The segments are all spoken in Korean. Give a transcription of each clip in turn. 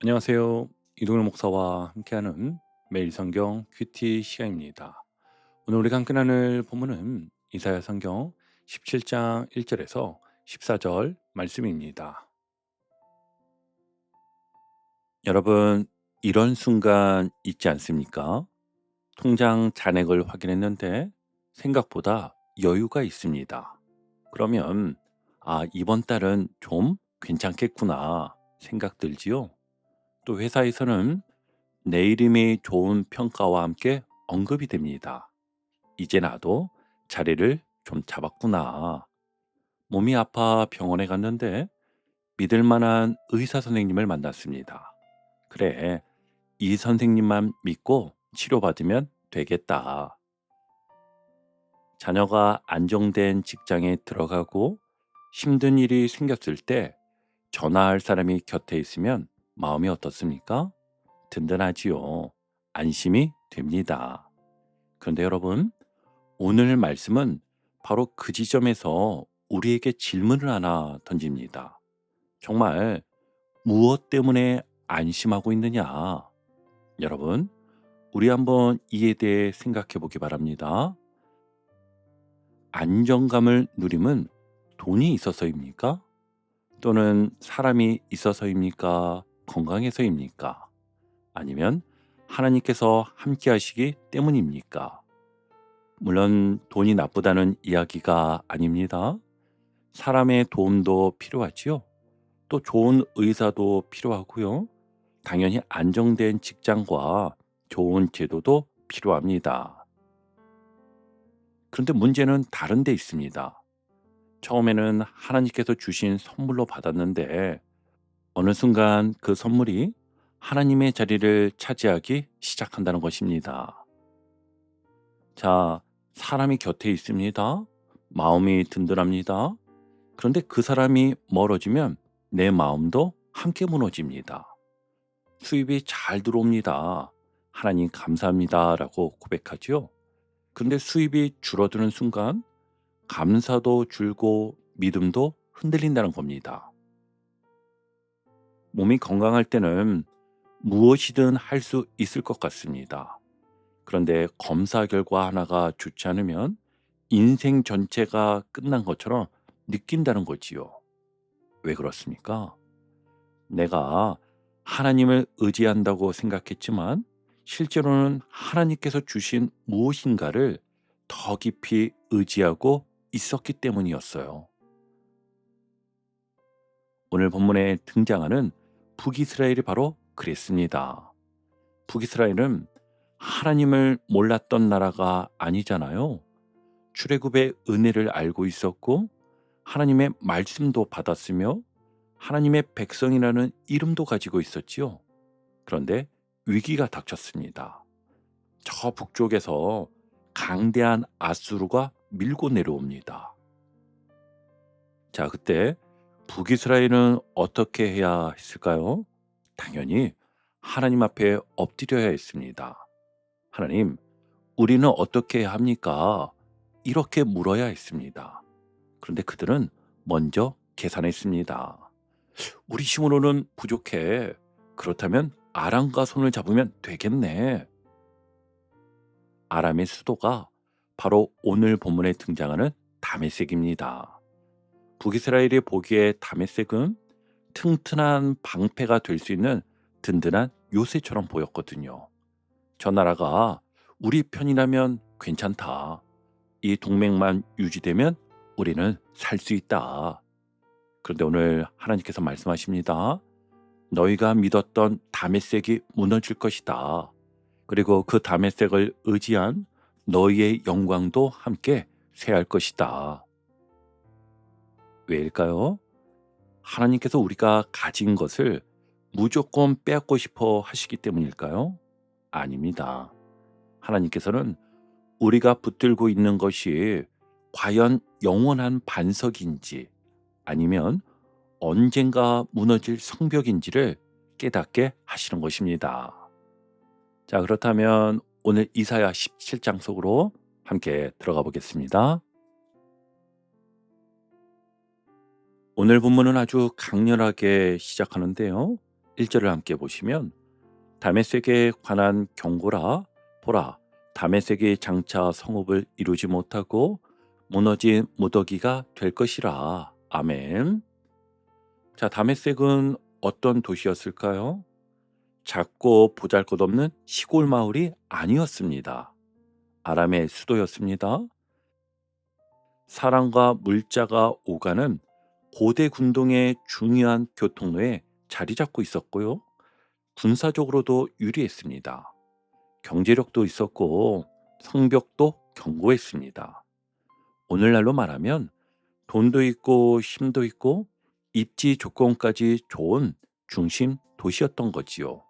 안녕하세요. 이동일 목사와 함께하는 매일 성경 큐티 시간입니다. 오늘 우리가 함께 나눌 본문은 이사야 성경 17장 1절에서 14절 말씀입니다. 여러분, 이런 순간 있지 않습니까? 통장 잔액을 확인했는데 생각보다 여유가 있습니다. 그러면 이번 달은 좀 괜찮겠구나 생각 들지요? 또 회사에서는 내 이름이 좋은 평가와 함께 언급이 됩니다. 이제 나도 자리를 좀 잡았구나. 몸이 아파 병원에 갔는데 믿을 만한 의사 선생님을 만났습니다. 그래, 이 선생님만 믿고 치료받으면 되겠다. 자녀가 안정된 직장에 들어가고 힘든 일이 생겼을 때 전화할 사람이 곁에 있으면 마음이 어떻습니까? 든든하지요. 안심이 됩니다. 그런데 여러분, 오늘 말씀은 바로 그 지점에서 우리에게 질문을 하나 던집니다. 정말 무엇 때문에 안심하고 있느냐? 여러분, 우리 한번 이에 대해 생각해 보기 바랍니다. 안정감을 누림은 돈이 있어서입니까? 또는 사람이 있어서입니까? 건강해서입니까? 아니면 하나님께서 함께 하시기 때문입니까? 물론 돈이 나쁘다는 이야기가 아닙니다. 사람의 도움도 필요하지요. 또 좋은 의사도 필요하고요. 당연히 안정된 직장과 좋은 제도도 필요합니다. 그런데 문제는 다른 데 있습니다. 처음에는 하나님께서 주신 선물로 받았는데 어느 순간 그 선물이 하나님의 자리를 차지하기 시작한다는 것입니다. 자, 사람이 곁에 있습니다. 마음이 든든합니다. 그런데 그 사람이 멀어지면 내 마음도 함께 무너집니다. 수입이 잘 들어옵니다. 하나님 감사합니다. 라고 고백하지요. 그런데 수입이 줄어드는 순간 감사도 줄고 믿음도 흔들린다는 겁니다. 몸이 건강할 때는 무엇이든 할 수 있을 것 같습니다. 그런데 검사 결과 하나가 좋지 않으면 인생 전체가 끝난 것처럼 느낀다는 거지요. 왜 그렇습니까? 내가 하나님을 의지한다고 생각했지만 실제로는 하나님께서 주신 무엇인가를 더 깊이 의지하고 있었기 때문이었어요. 오늘 본문에 등장하는 북이스라엘이 바로 그랬습니다. 북이스라엘은 하나님을 몰랐던 나라가 아니잖아요. 출애굽의 은혜를 알고 있었고 하나님의 말씀도 받았으며 하나님의 백성이라는 이름도 가지고 있었지요. 그런데 위기가 닥쳤습니다. 저 북쪽에서 강대한 아수르가 밀고 내려옵니다. 자, 그때 북이스라엘은 어떻게 해야 했을까요? 당연히 하나님 앞에 엎드려야 했습니다. 하나님, 우리는 어떻게 해야 합니까? 이렇게 물어야 했습니다. 그런데 그들은 먼저 계산했습니다. 우리 힘으로는 부족해. 그렇다면 아람과 손을 잡으면 되겠네. 아람의 수도가 바로 오늘 본문에 등장하는 다메섹입니다. 북이스라엘이 보기에 다메섹은 튼튼한 방패가 될 수 있는 든든한 요새처럼 보였거든요. 저 나라가 우리 편이라면 괜찮다. 이 동맹만 유지되면 우리는 살 수 있다. 그런데 오늘 하나님께서 말씀하십니다. 너희가 믿었던 다메섹이 무너질 것이다. 그리고 그 다메섹을 의지한 너희의 영광도 함께 쇠할 것이다. 왜일까요? 하나님께서 우리가 가진 것을 무조건 빼앗고 싶어 하시기 때문일까요? 아닙니다. 하나님께서는 우리가 붙들고 있는 것이 과연 영원한 반석인지 아니면 언젠가 무너질 성벽인지를 깨닫게 하시는 것입니다. 자, 그렇다면 오늘 이사야 17장 속으로 함께 들어가 보겠습니다. 오늘 본문은 아주 강렬하게 시작하는데요. 1절을 함께 보시면 다메섹에 관한 경고라 보라 다메섹이 장차 성읍을 이루지 못하고 무너진 무더기가 될 것이라. 아멘. 자, 다메섹은 어떤 도시였을까요? 작고 보잘것없는 시골 마을이 아니었습니다. 아람의 수도였습니다. 사람과 물자가 오가는 고대 군동의 중요한 교통로에 자리 잡고 있었고요. 군사적으로도 유리했습니다. 경제력도 있었고 성벽도 견고했습니다. 오늘날로 말하면 돈도 있고 힘도 있고 입지 조건까지 좋은 중심 도시였던 거지요.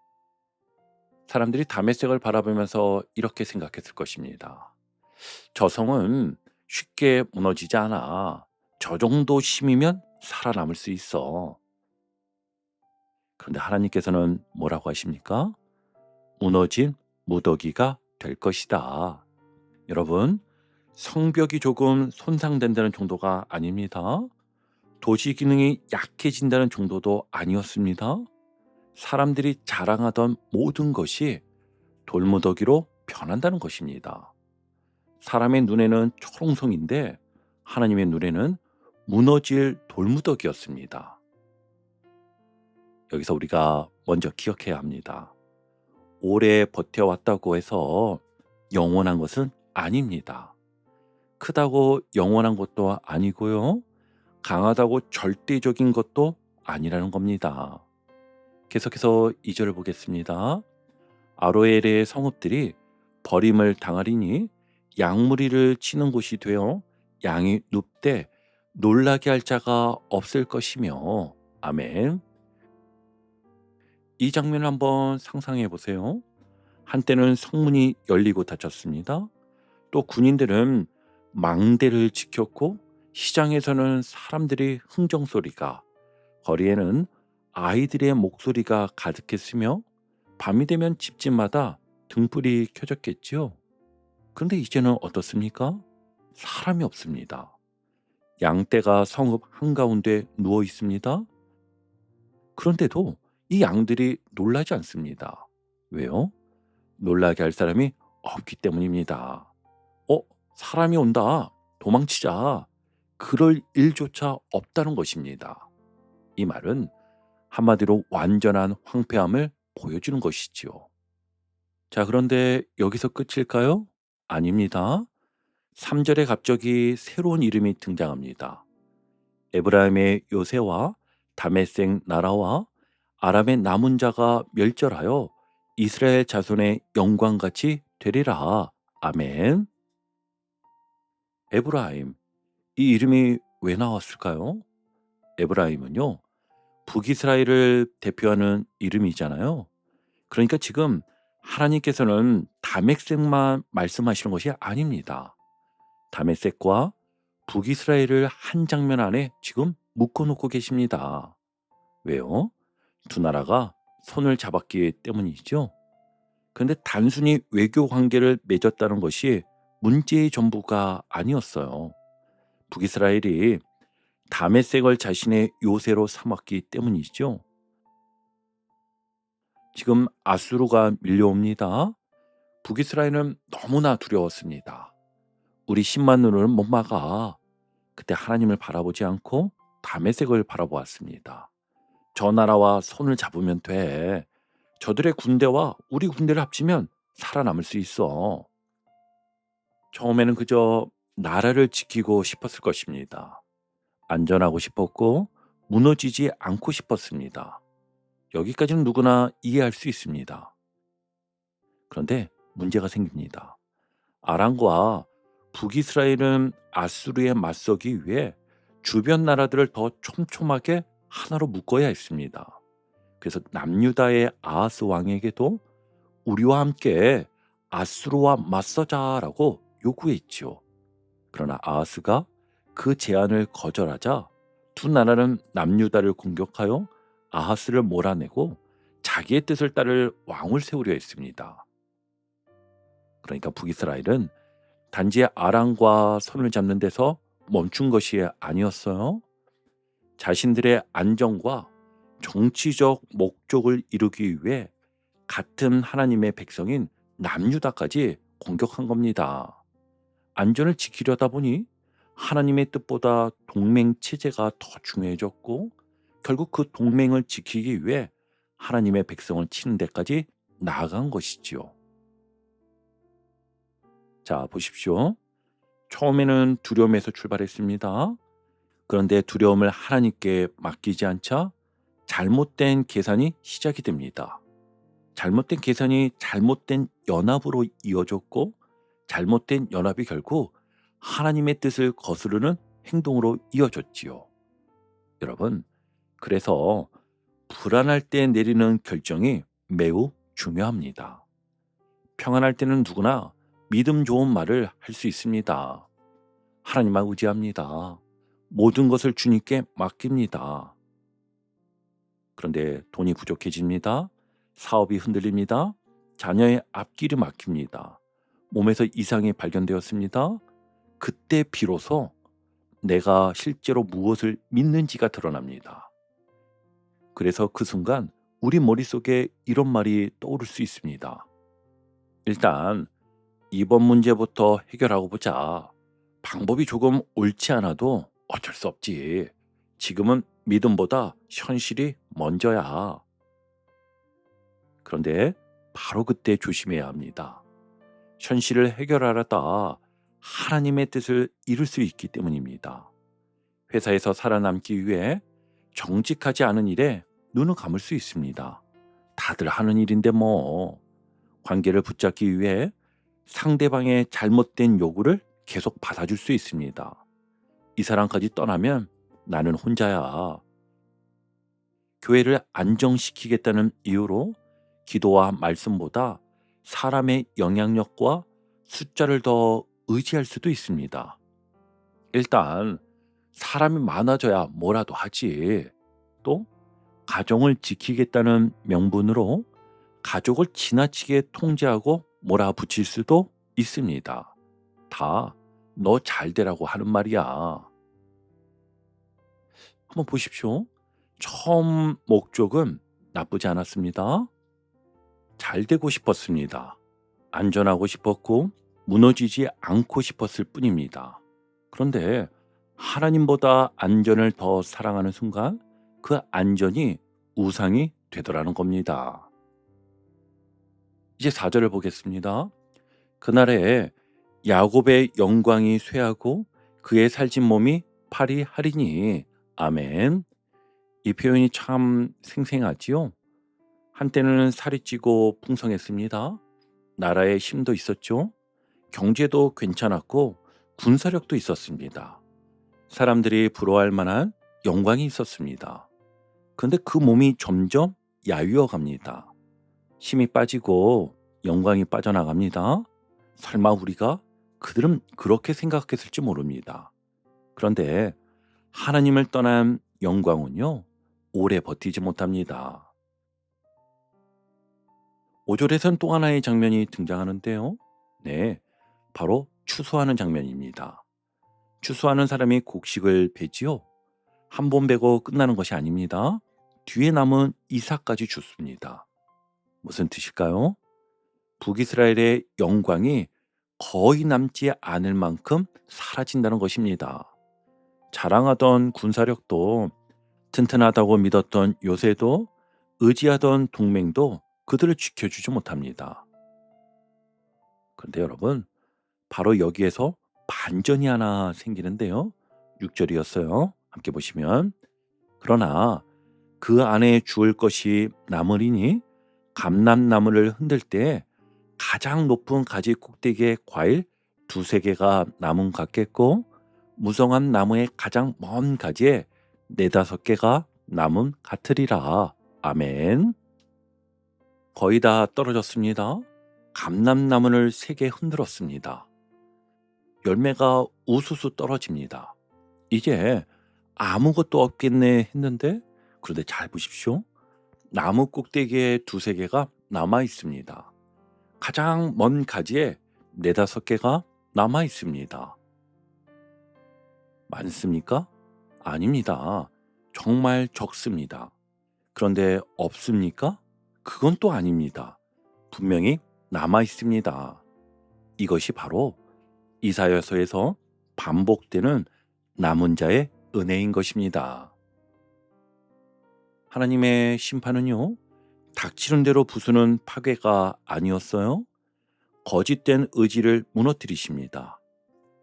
사람들이 다메섹을 바라보면서 이렇게 생각했을 것입니다. 저 성은 쉽게 무너지지 않아. 저 정도 힘이면 살아남을 수 있어. 그런데 하나님께서는 뭐라고 하십니까? 무너진 무더기가 될 것이다. 여러분, 성벽이 조금 손상된다는 정도가 아닙니다. 도시 기능이 약해진다는 정도도 아니었습니다. 사람들이 자랑하던 모든 것이 돌무더기로 변한다는 것입니다. 사람의 눈에는 초롱성인데 하나님의 눈에는 무너질 돌무더기였습니다. 여기서 우리가 먼저 기억해야 합니다. 오래 버텨왔다고 해서 영원한 것은 아닙니다. 크다고 영원한 것도 아니고요. 강하다고 절대적인 것도 아니라는 겁니다. 계속해서 2절을 보겠습니다. 아로엘의 성읍들이 버림을 당하리니 양무리를 치는 곳이 되어 양이 눕되 놀라게 할 자가 없을 것이며. 아멘. 이 장면을 한번 상상해 보세요. 한때는 성문이 열리고 닫혔습니다. 또 군인들은 망대를 지켰고 시장에서는 사람들의 흥정소리가, 거리에는 아이들의 목소리가 가득했으며 밤이 되면 집집마다 등불이 켜졌겠지요. 그런데 이제는 어떻습니까? 사람이 없습니다. 양떼가 성읍 한가운데 누워 있습니다. 그런데도 이 양들이 놀라지 않습니다. 왜요? 놀라게 할 사람이 없기 때문입니다. 어, 사람이 온다. 도망치자. 그럴 일조차 없다는 것입니다. 이 말은 한마디로 완전한 황폐함을 보여주는 것이지요. 자, 그런데 여기서 끝일까요? 아닙니다. 3절에 갑자기 새로운 이름이 등장합니다. 에브라임의 요새와 다메섹 나라와 아람의 남은 자가 멸절하여 이스라엘 자손의 영광같이 되리라. 아멘. 에브라임, 이 이름이 왜 나왔을까요? 에브라임은요, 북이스라엘을 대표하는 이름이잖아요. 그러니까 지금 하나님께서는 다메섹만 말씀하시는 것이 아닙니다. 다메섹과 북이스라엘을 한 장면 안에 지금 묶어놓고 계십니다. 왜요? 두 나라가 손을 잡았기 때문이죠. 그런데 단순히 외교 관계를 맺었다는 것이 문제의 전부가 아니었어요. 북이스라엘이 다메섹을 자신의 요새로 삼았기 때문이죠. 지금 아수르가 밀려옵니다. 북이스라엘은 너무나 두려웠습니다. 우리 10만 눈으로는 못 막아. 그때 하나님을 바라보지 않고 다메섹을 바라보았습니다. 저 나라와 손을 잡으면 돼. 저들의 군대와 우리 군대를 합치면 살아남을 수 있어. 처음에는 그저 나라를 지키고 싶었을 것입니다. 안전하고 싶었고 무너지지 않고 싶었습니다. 여기까지는 누구나 이해할 수 있습니다. 그런데 문제가 생깁니다. 아람과 북이스라엘은 아수르에 맞서기 위해 주변 나라들을 더 촘촘하게 하나로 묶어야 했습니다. 그래서 남유다의 아하스 왕에게도 우리와 함께 아수르와 맞서자라고 요구했지요. 그러나 아하스가 그 제안을 거절하자 두 나라는 남유다를 공격하여 아하스를 몰아내고 자기의 뜻을 따를 왕을 세우려 했습니다. 그러니까 북이스라엘은 단지 아람과 손을 잡는 데서 멈춘 것이 아니었어요. 자신들의 안정과 정치적 목적을 이루기 위해 같은 하나님의 백성인 남유다까지 공격한 겁니다. 안전을 지키려다 보니 하나님의 뜻보다 동맹 체제가 더 중요해졌고, 결국 그 동맹을 지키기 위해 하나님의 백성을 치는 데까지 나아간 것이지요. 자, 보십시오. 처음에는 두려움에서 출발했습니다. 그런데 두려움을 하나님께 맡기지 않자 잘못된 계산이 시작이 됩니다. 잘못된 계산이 잘못된 연합으로 이어졌고, 잘못된 연합이 결국 하나님의 뜻을 거스르는 행동으로 이어졌지요. 여러분, 그래서 불안할 때 내리는 결정이 매우 중요합니다. 평안할 때는 누구나 믿음 좋은 말을 할 수 있습니다. 하나님만 의지합니다. 모든 것을 주님께 맡깁니다. 그런데 돈이 부족해집니다. 사업이 흔들립니다. 자녀의 앞길이 막힙니다. 몸에서 이상이 발견되었습니다. 그때 비로소 내가 실제로 무엇을 믿는지가 드러납니다. 그래서 그 순간 우리 머릿속에 이런 말이 떠오를 수 있습니다. 일단 이번 문제부터 해결하고 보자. 방법이 조금 옳지 않아도 어쩔 수 없지. 지금은 믿음보다 현실이 먼저야. 그런데 바로 그때 조심해야 합니다. 현실을 해결하려다 하나님의 뜻을 이룰 수 있기 때문입니다. 회사에서 살아남기 위해 정직하지 않은 일에 눈을 감을 수 있습니다. 다들 하는 일인데 뭐. 관계를 붙잡기 위해 상대방의 잘못된 요구를 계속 받아줄 수 있습니다. 이 사람까지 떠나면 나는 혼자야. 교회를 안정시키겠다는 이유로 기도와 말씀보다 사람의 영향력과 숫자를 더 의지할 수도 있습니다. 일단 사람이 많아져야 뭐라도 하지. 또 가정을 지키겠다는 명분으로 가족을 지나치게 통제하고 몰아붙일 수도 있습니다. 다 너 잘 되라고 하는 말이야. 한번 보십시오. 처음 목적은 나쁘지 않았습니다. 잘 되고 싶었습니다. 안전하고 싶었고 무너지지 않고 싶었을 뿐입니다. 그런데 하나님보다 안전을 더 사랑하는 순간 그 안전이 우상이 되더라는 겁니다. 이제 4절을 보겠습니다. 그날에 야곱의 영광이 쇠하고 그의 살찐 몸이 파리하리니. 아멘. 이 표현이 참 생생하지요. 한때는 살이 찌고 풍성했습니다. 나라에 힘도 있었죠. 경제도 괜찮았고 군사력도 있었습니다. 사람들이 부러워할 만한 영광이 있었습니다. 그런데 그 몸이 점점 야위어 갑니다. 힘이 빠지고 영광이 빠져나갑니다. 설마 우리가 그들은 그렇게 생각했을지 모릅니다. 그런데 하나님을 떠난 영광은요, 오래 버티지 못합니다. 5절에선 또 하나의 장면이 등장하는데요. 네, 바로 추수하는 장면입니다. 추수하는 사람이 곡식을 베지요. 한 번 베고 끝나는 것이 아닙니다. 뒤에 남은 이삭까지 줍습니다. 무슨 뜻일까요? 북이스라엘의 영광이 거의 남지 않을 만큼 사라진다는 것입니다. 자랑하던 군사력도, 튼튼하다고 믿었던 요새도, 의지하던 동맹도 그들을 지켜주지 못합니다. 그런데 여러분, 바로 여기에서 반전이 하나 생기는데요. 6절이었어요. 함께 보시면, 그러나 그 안에 주을 것이 남으리니 감람나무를 흔들 때 가장 높은 가지 꼭대기에 과일 두세 개가 나무 같겠고, 무성한 나무의 가장 먼 가지에 네다섯 개가 나무 같으리라. 아멘. 거의 다 떨어졌습니다. 감람나무를 세 개 흔들었습니다. 열매가 우수수 떨어집니다. 이제 아무것도 없겠네 했는데, 그런데 잘 보십시오. 나무 꼭대기에 두세 개가 남아 있습니다. 가장 먼 가지에 네다섯 개가 남아 있습니다. 많습니까? 아닙니다. 정말 적습니다. 그런데 없습니까? 그건 또 아닙니다. 분명히 남아 있습니다. 이것이 바로 이사야서에서 반복되는 남은 자의 은혜인 것입니다. 하나님의 심판은요, 닥치는 대로 부수는 파괴가 아니었어요. 거짓된 의지를 무너뜨리십니다.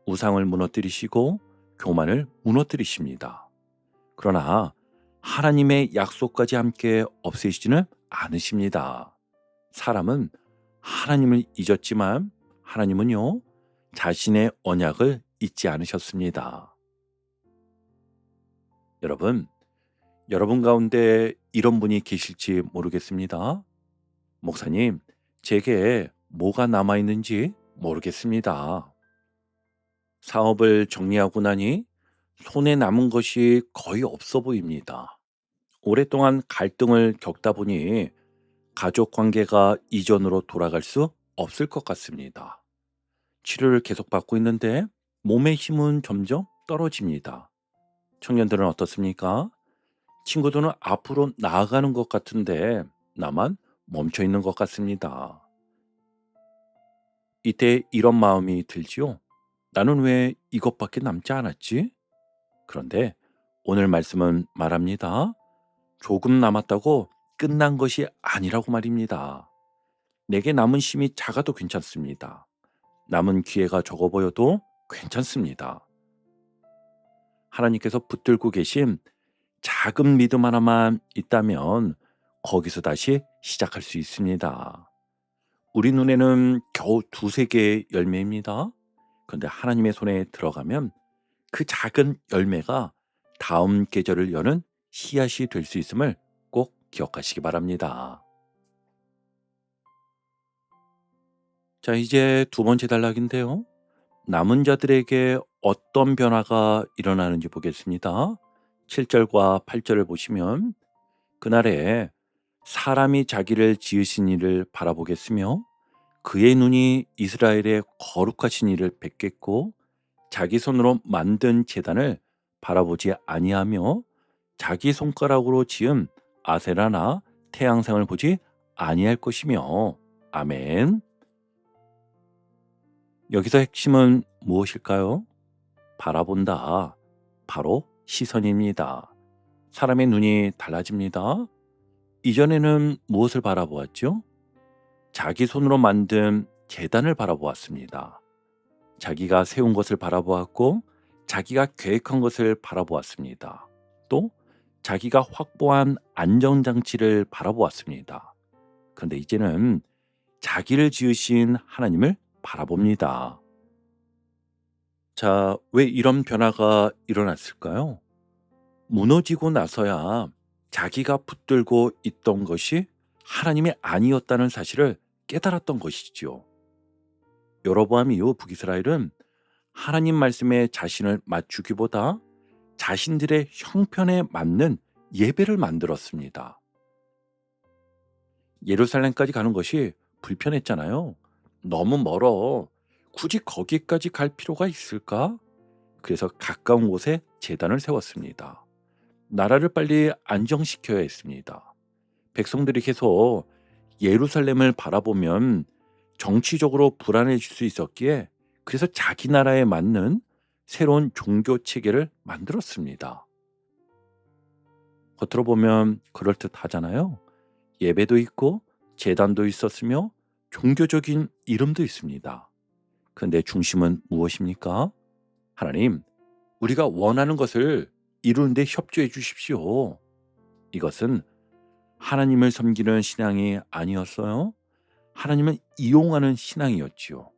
우상을 무너뜨리시고 교만을 무너뜨리십니다. 그러나 하나님의 약속까지 함께 없애시지는 않으십니다. 사람은 하나님을 잊었지만 하나님은요, 자신의 언약을 잊지 않으셨습니다. 여러분 가운데 이런 분이 계실지 모르겠습니다. 목사님, 제게 뭐가 남아있는지 모르겠습니다. 사업을 정리하고 나니 손에 남은 것이 거의 없어 보입니다. 오랫동안 갈등을 겪다 보니 가족 관계가 이전으로 돌아갈 수 없을 것 같습니다. 치료를 계속 받고 있는데 몸의 힘은 점점 떨어집니다. 청년들은 어떻습니까? 친구들은 앞으로 나아가는 것 같은데 나만 멈춰 있는 것 같습니다. 이때 이런 마음이 들지요. 나는 왜 이것밖에 남지 않았지? 그런데 오늘 말씀은 말합니다. 조금 남았다고 끝난 것이 아니라고 말입니다. 내게 남은 힘이 작아도 괜찮습니다. 남은 기회가 적어 보여도 괜찮습니다. 하나님께서 붙들고 계신 작은 믿음 하나만 있다면 거기서 다시 시작할 수 있습니다. 우리 눈에는 겨우 두세 개의 열매입니다. 그런데 하나님의 손에 들어가면 그 작은 열매가 다음 계절을 여는 씨앗이 될 수 있음을 꼭 기억하시기 바랍니다. 자, 이제 두 번째 단락인데요. 남은 자들에게 어떤 변화가 일어나는지 보겠습니다. 7절과 8절을 보시면 그날에 사람이 자기를 지으신 이를 바라보겠으며 그의 눈이 이스라엘의 거룩하신 이를 뵙겠고 자기 손으로 만든 제단을 바라보지 아니하며 자기 손가락으로 지은 아세라나 태양상을 보지 아니할 것이며 아멘. 여기서 핵심은 무엇일까요? 바라본다. 바로 시선입니다. 사람의 눈이 달라집니다. 이전에는 무엇을 바라보았죠? 자기 손으로 만든 계단을 바라보았습니다. 자기가 세운 것을 바라보았고 자기가 계획한 것을 바라보았습니다. 또 자기가 확보한 안정장치를 바라보았습니다. 그런데 이제는 자기를 지으신 하나님을 바라봅니다. 자, 왜 이런 변화가 일어났을까요? 무너지고 나서야 자기가 붙들고 있던 것이 하나님이 아니었다는 사실을 깨달았던 것이지요. 여로보암 이후 북이스라엘은 하나님 말씀에 자신을 맞추기보다 자신들의 형편에 맞는 예배를 만들었습니다. 예루살렘까지 가는 것이 불편했잖아요. 너무 멀어. 굳이 거기까지 갈 필요가 있을까? 그래서 가까운 곳에 제단을 세웠습니다. 나라를 빨리 안정시켜야 했습니다. 백성들이 계속 예루살렘을 바라보면 정치적으로 불안해질 수 있었기에 그래서 자기 나라에 맞는 새로운 종교 체계를 만들었습니다. 겉으로 보면 그럴듯하잖아요. 예배도 있고 제단도 있었으며 종교적인 이름도 있습니다. 그런데 중심은 무엇입니까? 하나님, 우리가 원하는 것을 이루는 데 협조해 주십시오. 이것은 하나님을 섬기는 신앙이 아니었어요. 하나님을 이용하는 신앙이었지요.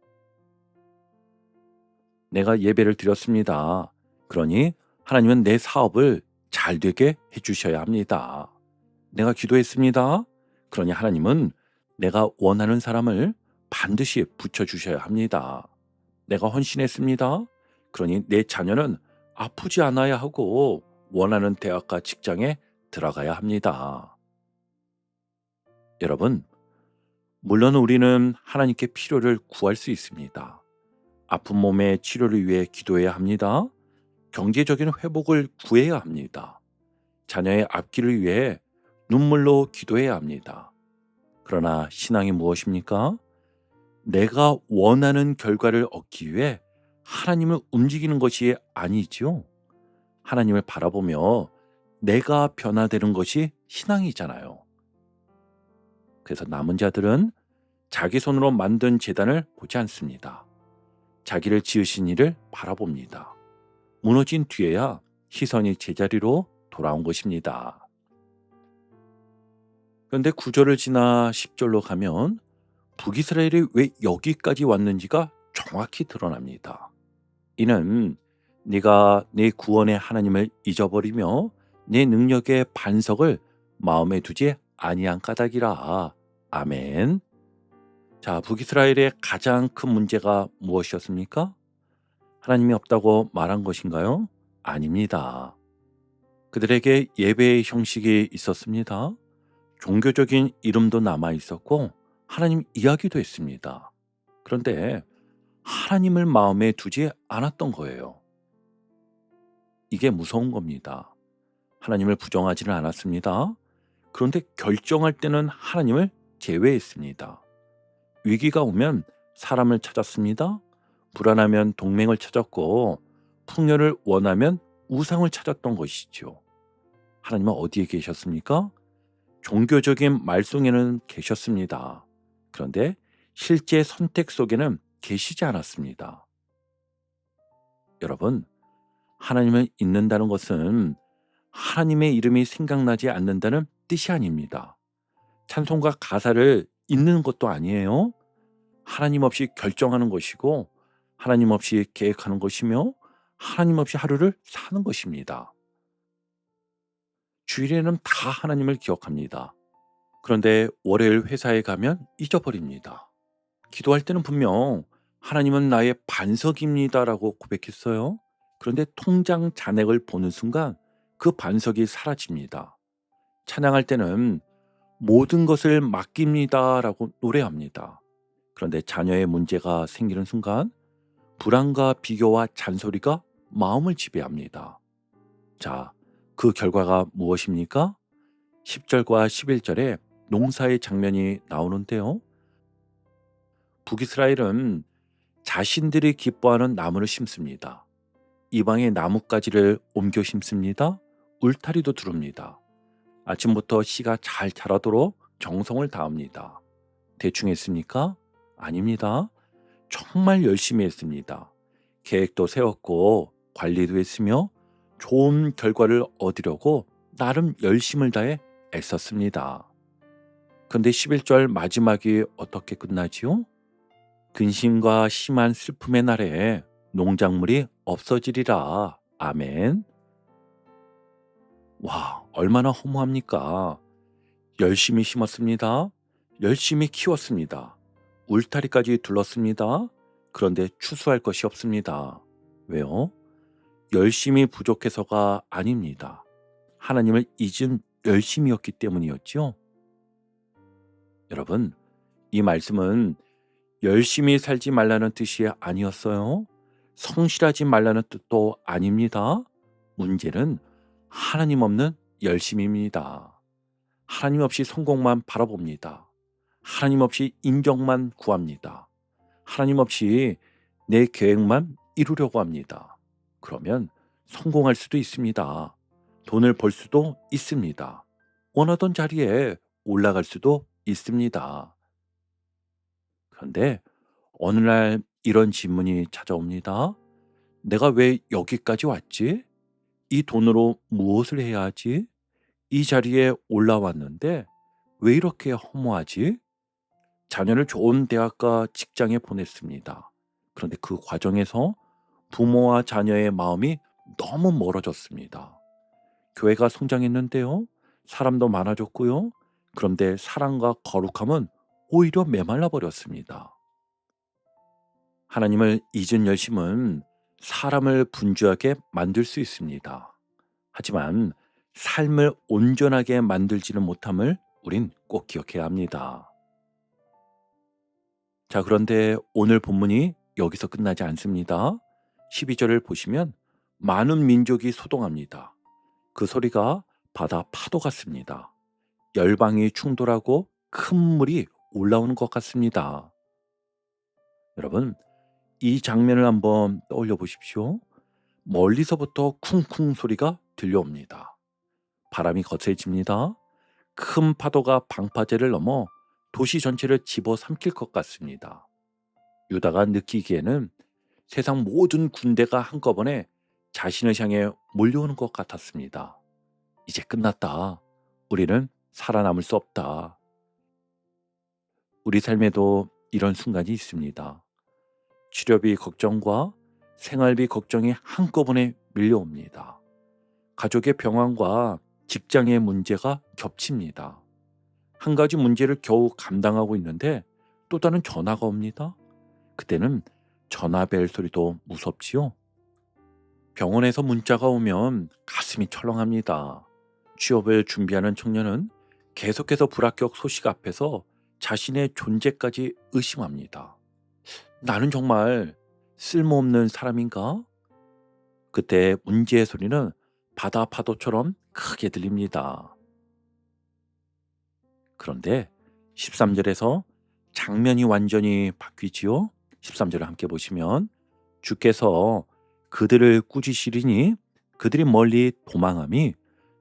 내가 예배를 드렸습니다. 그러니 하나님은 내 사업을 잘 되게 해주셔야 합니다. 내가 기도했습니다. 그러니 하나님은 내가 원하는 사람을 반드시 붙여주셔야 합니다. 내가 헌신했습니다. 그러니 내 자녀는 아프지 않아야 하고 원하는 대학과 직장에 들어가야 합니다. 여러분, 물론 우리는 하나님께 필요를 구할 수 있습니다. 아픈 몸의 치료를 위해 기도해야 합니다. 경제적인 회복을 구해야 합니다. 자녀의 앞길을 위해 눈물로 기도해야 합니다. 그러나 신앙이 무엇입니까? 내가 원하는 결과를 얻기 위해 하나님을 움직이는 것이 아니지요. 하나님을 바라보며 내가 변화되는 것이 신앙이잖아요. 그래서 남은 자들은 자기 손으로 만든 제단을 보지 않습니다. 자기를 지으신 이를 바라봅니다. 무너진 뒤에야 시선이 제자리로 돌아온 것입니다. 그런데 9절을 지나 10절로 가면 북이스라엘이 왜 여기까지 왔는지가 정확히 드러납니다. 이는 네가 네 구원의 하나님을 잊어버리며 네 능력의 반석을 마음에 두지 아니한 까닭이라. 아멘. 자, 북이스라엘의 가장 큰 문제가 무엇이었습니까? 하나님이 없다고 말한 것인가요? 아닙니다. 그들에게 예배의 형식이 있었습니다. 종교적인 이름도 남아 있었고 하나님 이야기도 했습니다. 그런데 하나님을 마음에 두지 않았던 거예요. 이게 무서운 겁니다. 하나님을 부정하지는 않았습니다. 그런데 결정할 때는 하나님을 제외했습니다. 위기가 오면 사람을 찾았습니다. 불안하면 동맹을 찾았고 풍요를 원하면 우상을 찾았던 것이죠. 하나님은 어디에 계셨습니까? 종교적인 말썽에는 계셨습니다. 그런데 실제 선택 속에는 계시지 않았습니다. 여러분, 하나님을 잊는다는 것은 하나님의 이름이 생각나지 않는다는 뜻이 아닙니다. 찬송가 가사를 잊는 것도 아니에요. 하나님 없이 결정하는 것이고 하나님 없이 계획하는 것이며 하나님 없이 하루를 사는 것입니다. 주일에는 다 하나님을 기억합니다. 그런데 월요일 회사에 가면 잊어버립니다. 기도할 때는 분명 하나님은 나의 반석입니다라고 고백했어요. 그런데 통장 잔액을 보는 순간 그 반석이 사라집니다. 찬양할 때는 모든 것을 맡깁니다라고 노래합니다. 그런데 자녀의 문제가 생기는 순간 불안과 비교와 잔소리가 마음을 지배합니다. 자, 그 결과가 무엇입니까? 10절과 11절에 농사의 장면이 나오는데요. 북이스라엘은 자신들이 기뻐하는 나무를 심습니다. 이방의 나뭇가지를 옮겨 심습니다. 울타리도 두릅니다. 아침부터 씨가 잘 자라도록 정성을 다합니다. 대충 했습니까? 아닙니다. 정말 열심히 했습니다. 계획도 세웠고 관리도 했으며 좋은 결과를 얻으려고 나름 열심을 다해 애썼습니다. 그런데 11절 마지막이 어떻게 끝나지요? 근심과 심한 슬픔의 날에 농작물이 없어지리라. 아멘. 와, 얼마나 허무합니까? 열심히 심었습니다. 열심히 키웠습니다. 울타리까지 둘렀습니다. 그런데 추수할 것이 없습니다. 왜요? 열심히 부족해서가 아닙니다. 하나님을 잊은 열심이었기 때문이었죠. 여러분, 이 말씀은 열심히 살지 말라는 뜻이 아니었어요. 성실하지 말라는 뜻도 아닙니다. 문제는 하나님 없는 열심입니다. 하나님 없이 성공만 바라봅니다. 하나님 없이 인정만 구합니다. 하나님 없이 내 계획만 이루려고 합니다. 그러면 성공할 수도 있습니다. 돈을 벌 수도 있습니다. 원하던 자리에 올라갈 수도 있습니다. 그런데 어느 날 이런 질문이 찾아옵니다. 내가 왜 여기까지 왔지? 이 돈으로 무엇을 해야 하지? 이 자리에 올라왔는데 왜 이렇게 허무하지? 자녀를 좋은 대학과 직장에 보냈습니다. 그런데 그 과정에서 부모와 자녀의 마음이 너무 멀어졌습니다. 교회가 성장했는데요. 사람도 많아졌고요. 그런데 사랑과 거룩함은 오히려 메말라 버렸습니다. 하나님을 잊은 열심은 사람을 분주하게 만들 수 있습니다. 하지만 삶을 온전하게 만들지는 못함을 우린 꼭 기억해야 합니다. 자, 그런데 오늘 본문이 여기서 끝나지 않습니다. 12절을 보시면 많은 민족이 소동합니다. 그 소리가 바다 파도 같습니다. 열방이 충돌하고 큰 물이 올라오는 것 같습니다. 여러분, 이 장면을 한번 떠올려 보십시오. 멀리서부터 쿵쿵 소리가 들려옵니다. 바람이 거세집니다. 큰 파도가 방파제를 넘어 도시 전체를 집어삼킬 것 같습니다. 유다가 느끼기에는 세상 모든 군대가 한꺼번에 자신을 향해 몰려오는 것 같았습니다. 이제 끝났다. 우리는 살아남을 수 없다. 우리 삶에도 이런 순간이 있습니다. 치료비 걱정과 생활비 걱정이 한꺼번에 밀려옵니다. 가족의 병환과 직장의 문제가 겹칩니다. 한 가지 문제를 겨우 감당하고 있는데 또 다른 전화가 옵니다. 그때는 전화벨 소리도 무섭지요. 병원에서 문자가 오면 가슴이 철렁합니다. 취업을 준비하는 청년은 계속해서 불합격 소식 앞에서 자신의 존재까지 의심합니다. 나는 정말 쓸모없는 사람인가? 그때 문제의 소리는 바다 파도처럼 크게 들립니다. 그런데 13절에서 장면이 완전히 바뀌지요. 13절을 함께 보시면 주께서 그들을 꾸짖으리니 그들이 멀리 도망함이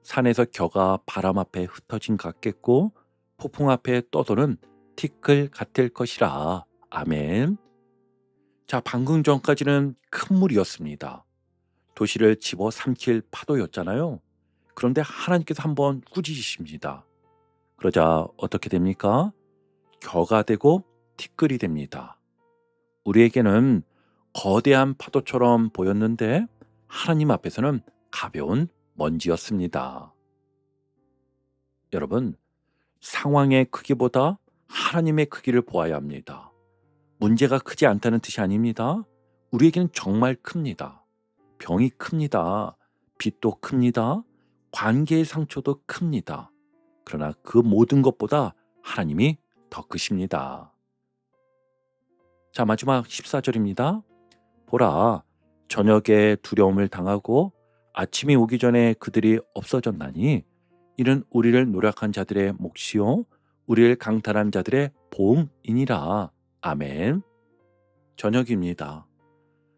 산에서 겨가 바람 앞에 흩어진 같겠고 폭풍 앞에 떠도는 티끌 같을 것이라. 아멘. 자, 방금 전까지는 큰 물이었습니다. 도시를 집어삼킬 파도였잖아요. 그런데 하나님께서 한번 꾸짖으십니다. 그러자 어떻게 됩니까? 겨가 되고 티끌이 됩니다. 우리에게는 거대한 파도처럼 보였는데 하나님 앞에서는 가벼운 먼지였습니다. 여러분, 상황의 크기보다 하나님의 크기를 보아야 합니다. 문제가 크지 않다는 뜻이 아닙니다. 우리에게는 정말 큽니다. 병이 큽니다. 빚도 큽니다. 관계의 상처도 큽니다. 그러나 그 모든 것보다 하나님이 더 크십니다. 자, 마지막 14절입니다. 보라, 저녁에 두려움을 당하고 아침이 오기 전에 그들이 없어졌나니 이는 우리를 노력한 자들의 몫이요 우리를 강탈한 자들의 보응이니라. 아멘. 저녁입니다.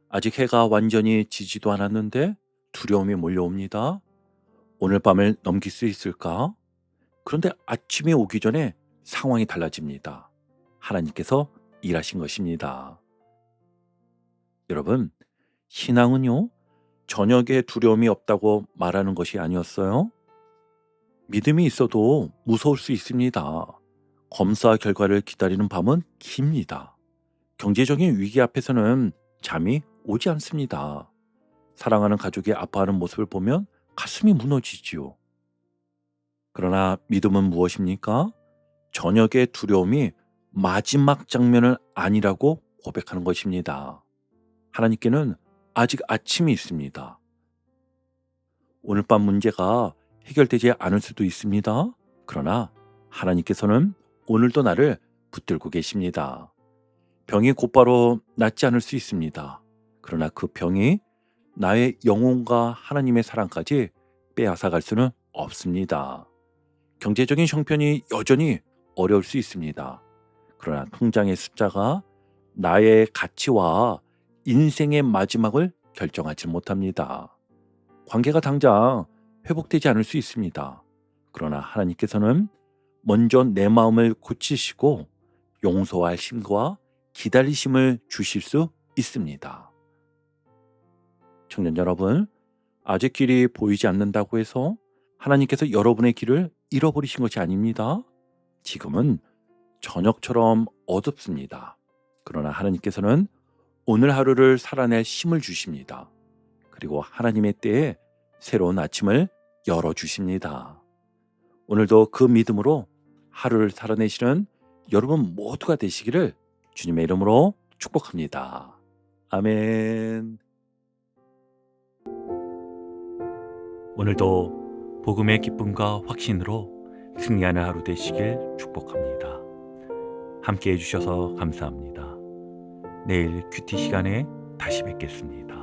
아직 해가 완전히 지지도 않았는데 두려움이 몰려옵니다. 오늘 밤을 넘길 수 있을까? 그런데 아침이 오기 전에 상황이 달라집니다. 하나님께서 일하신 것입니다. 여러분, 신앙은요, 저녁에 두려움이 없다고 말하는 것이 아니었어요. 믿음이 있어도 무서울 수 있습니다. 검사 결과를 기다리는 밤은 깁니다. 경제적인 위기 앞에서는 잠이 오지 않습니다. 사랑하는 가족이 아파하는 모습을 보면 가슴이 무너지지요. 그러나 믿음은 무엇입니까? 저녁의 두려움이 마지막 장면은 아니라고 고백하는 것입니다. 하나님께는 아직 아침이 있습니다. 오늘 밤 문제가 해결되지 않을 수도 있습니다. 그러나 하나님께서는 오늘도 나를 붙들고 계십니다. 병이 곧바로 낫지 않을 수 있습니다. 그러나 그 병이 나의 영혼과 하나님의 사랑까지 빼앗아갈 수는 없습니다. 경제적인 형편이 여전히 어려울 수 있습니다. 그러나 통장의 숫자가 나의 가치와 인생의 마지막을 결정하지 못합니다. 관계가 당장 회복되지 않을 수 있습니다. 그러나 하나님께서는 먼저 내 마음을 고치시고 용서할 힘과 기다리심을 주실 수 있습니다. 청년 여러분, 아직 길이 보이지 않는다고 해서 하나님께서 여러분의 길을 잃어버리신 것이 아닙니다. 지금은 저녁처럼 어둡습니다. 그러나 하나님께서는 오늘 하루를 살아낼 힘을 주십니다. 그리고 하나님의 때에 새로운 아침을 열어주십니다. 오늘도 그 믿음으로 하루를 살아내시는 여러분 모두가 되시기를 주님의 이름으로 축복합니다. 아멘. 오늘도 복음의 기쁨과 확신으로 승리하는 하루 되시길 축복합니다. 함께 해주셔서 감사합니다. 내일 큐티 시간에 다시 뵙겠습니다.